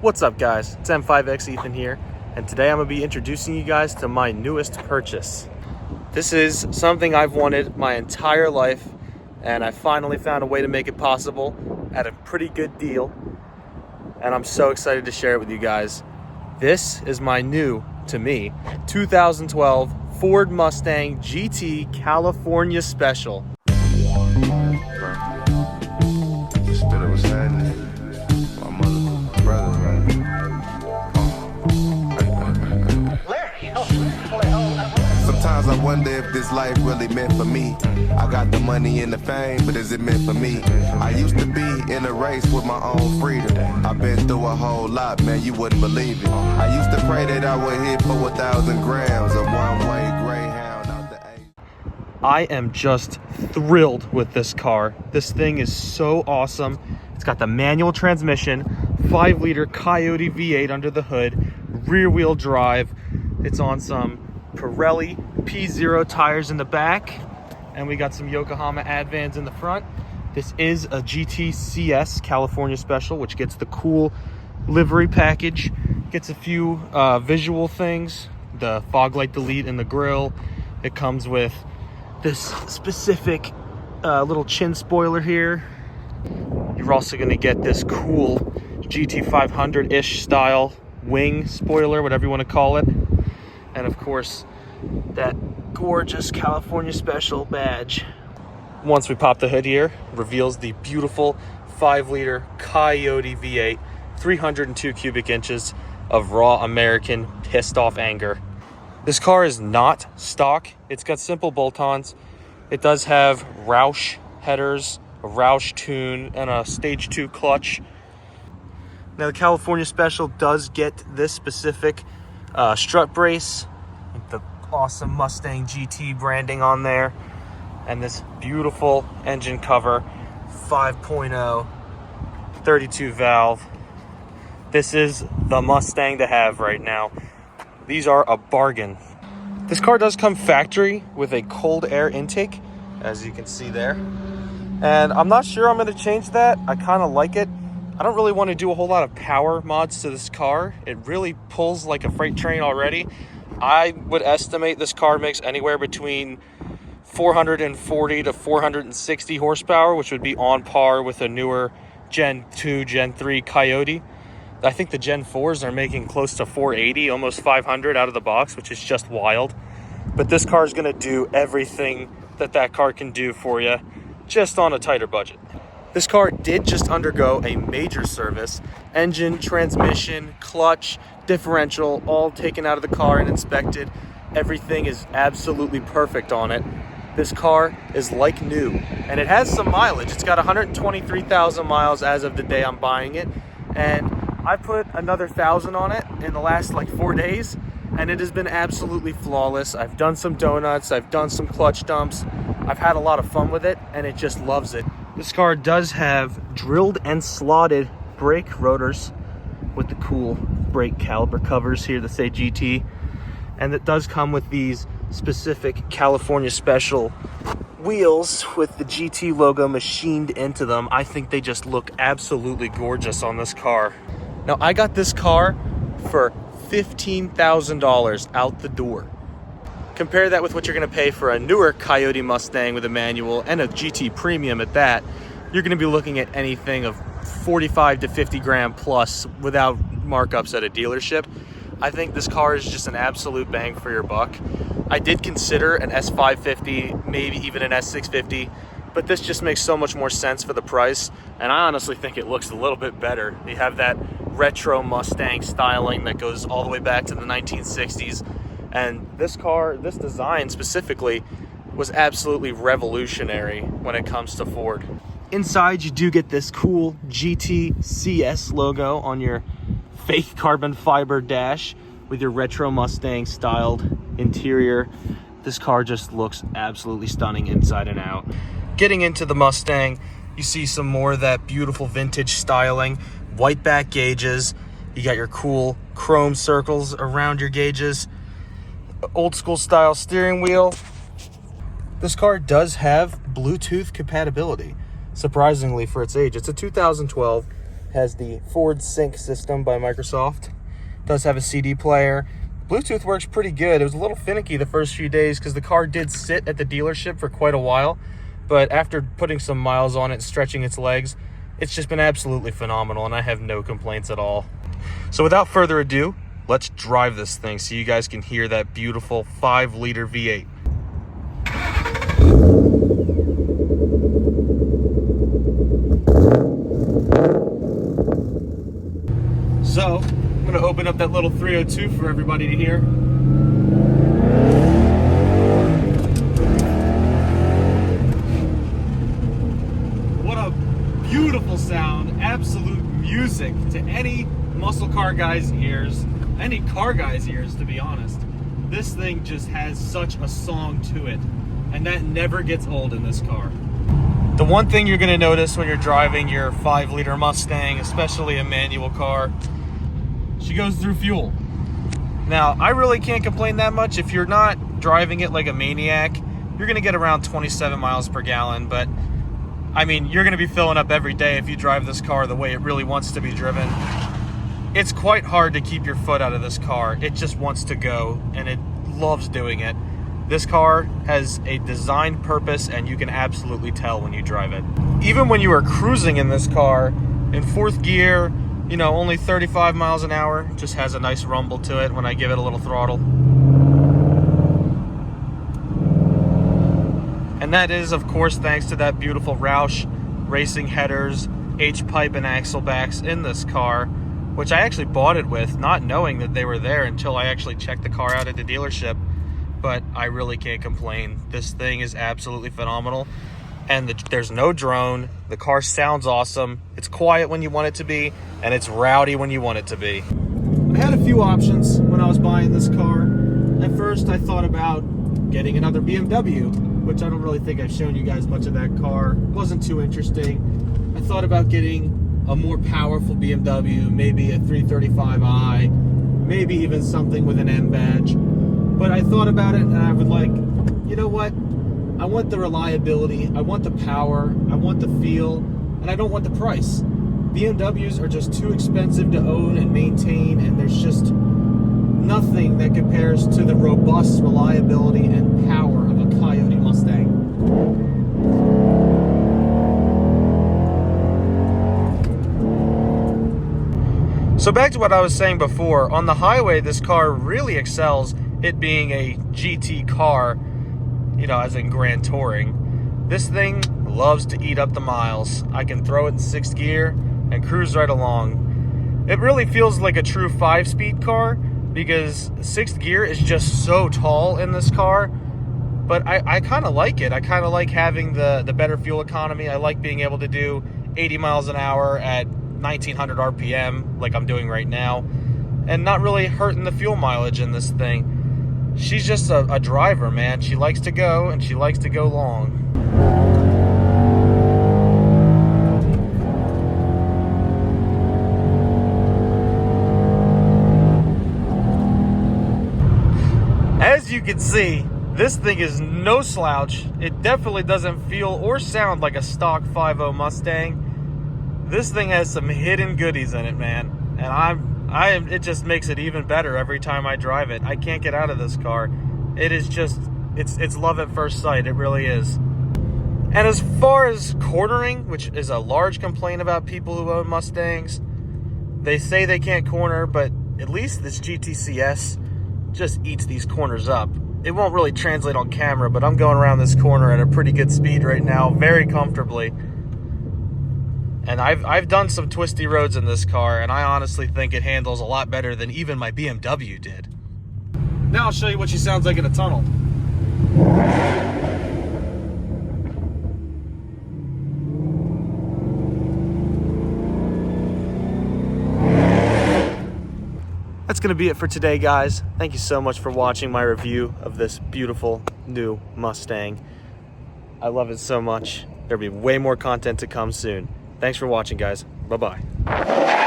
What's up, guys? It's M5X Ethan here, and today I'm going to be introducing you guys to my newest purchase. This is something I've wanted my entire life, and I finally found a way to make it possible at a pretty good deal, and I'm so excited to share it with you guys. This is my new, to me, 2012 Ford Mustang GT California Special. Sometimes I wonder if this life really meant for me. I got the money and the fame, but is it meant for me? I used to be in a race with my own freedom. I've been through a whole lot, man, you wouldn't believe it. I used to pray that I would hit for 1,000 grams of one-way Greyhound out the A. I am just thrilled with this car. This thing is so awesome. It's got the manual transmission, 5-liter Coyote V8 under the hood, rear-wheel drive. It's on some Pirelli P0 tires in the back, and we got some Yokohama Advans in the front. This is a GTCS California Special, which gets the cool livery package, gets a few visual things, the fog light delete in the grille. It comes with this specific little chin spoiler here. You're also going to get this cool GT500-ish style wing spoiler, whatever you want to call it. And of course, that gorgeous California Special badge. Once we pop the hood here, reveals the beautiful 5-liter Coyote V8, 302 cubic inches of raw American pissed off anger. This car is not stock. It's got simple bolt-ons. It does have Roush headers, a Roush tune, and a stage 2 clutch. Now the California Special does get this specific strut brace with the awesome Mustang GT branding on there, and this beautiful engine cover, 5.0 32 valve. This is the Mustang to have right now. These are a bargain. This car does come factory with a cold air intake, as you can see there, and I'm not sure I'm going to change that. I kind of like it. I don't really want to do a whole lot of power mods to this car. It really pulls like a freight train already. I would estimate this car makes anywhere between 440 to 460 horsepower, which would be on par with a newer Gen 2, Gen 3 Coyote. I think the Gen 4s are making close to 480, almost 500 out of the box, which is just wild. But this car is going to do everything that car can do for you, just on a tighter budget. This car did just undergo a major service. Engine, transmission, clutch, differential, all taken out of the car and inspected. Everything is absolutely perfect on it. This car is like new, and it has some mileage. It's got 123,000 miles as of the day I'm buying it, and I put another 1,000 on it in the last like 4 days, and it has been absolutely flawless. I've done some donuts, I've done some clutch dumps. I've had a lot of fun with it, and it just loves it. This car does have drilled and slotted brake rotors with the cool brake caliper covers here that say GT. And it does come with these specific California Special wheels with the GT logo machined into them. I think they just look absolutely gorgeous on this car. Now, I got this car for $15,000 out the door. Compare that with what you're going to pay for a newer Coyote Mustang with a manual and a GT Premium at that. You're going to be looking at anything of 45 to 50 grand plus without markups at a dealership. I think this car is just an absolute bang for your buck. I did consider an S550, maybe even an S650, but this just makes so much more sense for the price, and I honestly think it looks a little bit better. You have that retro Mustang styling that goes all the way back to the 1960s. And this car, this design specifically, was absolutely revolutionary when it comes to Ford. Inside, you do get this cool GTCS logo on your fake carbon fiber dash with your retro Mustang styled interior. This car just looks absolutely stunning inside and out. Getting into the Mustang, you see some more of that beautiful vintage styling, white back gauges. You got your cool chrome circles around your gauges. Old school style steering wheel. This car does have Bluetooth compatibility, surprisingly for its age. It's a 2012. Has the Ford Sync system by Microsoft. Does have a CD player. Bluetooth works pretty good. It was a little finicky the first few days because the car did sit at the dealership for quite a while. But after putting some miles on it and stretching its legs, it's just been absolutely phenomenal, and I have no complaints at all. So without further ado, let's drive this thing so you guys can hear that beautiful 5-liter V8. So, I'm going to open up that little 302 for everybody to hear. What a beautiful sound, absolute music to any muscle car guy's ears, any car guy's ears, to be honest. This thing just has such a song to it, and that never gets old in this car. The one thing you're going to notice when you're driving your 5-liter Mustang, especially a manual car, she goes through fuel. Now, I really can't complain that much. If you're not driving it like a maniac, you're going to get around 27 miles per gallon, but I mean, you're going to be filling up every day if you drive this car the way it really wants to be driven. It's quite hard to keep your foot out of this car. It just wants to go, and it loves doing it. This car has a design purpose, and you can absolutely tell when you drive it. Even when you are cruising in this car, in 4th gear, you know, only 35 miles an hour, just has a nice rumble to it when I give it a little throttle. And that is, of course, thanks to that beautiful Roush racing headers, H-pipe, and axle backs in this car, which I actually bought it with, not knowing that they were there until I actually checked the car out at the dealership. But I really can't complain. This thing is absolutely phenomenal. And there's no drone. The car sounds awesome. It's quiet when you want it to be, and it's rowdy when you want it to be. I had a few options when I was buying this car. At first, I thought about getting another BMW, which I don't really think I've shown you guys much of that car. It wasn't too interesting. I thought about getting a more powerful BMW, maybe a 335i, maybe even something with an M badge. But I thought about it, and I would like, you know what? I want the reliability, I want the power, I want the feel, and I don't want the price. BMWs are just too expensive to own and maintain, and there's just nothing that compares to the robust reliability and power of a Coyote Mustang. So back to what I was saying before, on the highway, this car really excels, it being a GT car, you know, as in Grand Touring. This thing loves to eat up the miles. I can throw it in 6th gear and cruise right along. It really feels like a true 5-speed car because 6th gear is just so tall in this car. But I kind of like it. I kind of like having the better fuel economy. I like being able to do 80 miles an hour at 1900 RPM like I'm doing right now, and not really hurting the fuel mileage in this thing. She's just a driver, man. She likes to go, and she likes to go long. As you can see, this thing is no slouch. It definitely doesn't feel or sound like a stock 5.0 Mustang. This thing has some hidden goodies in it, man. And it just makes it even better every time I drive it. I can't get out of this car. It is just, it's love at first sight. It really is. And as far as cornering, which is a large complaint about people who own Mustangs, they say they can't corner, but at least this GTCS just eats these corners up. It won't really translate on camera, but I'm going around this corner at a pretty good speed right now, very comfortably. And I've done some twisty roads in this car, and I honestly think it handles a lot better than even my BMW did. Now I'll show you what she sounds like in a tunnel. That's going to be it for today, guys. Thank you so much for watching my review of this beautiful new Mustang. I love it so much. There'll be way more content to come soon. Thanks for watching, guys. Bye-bye.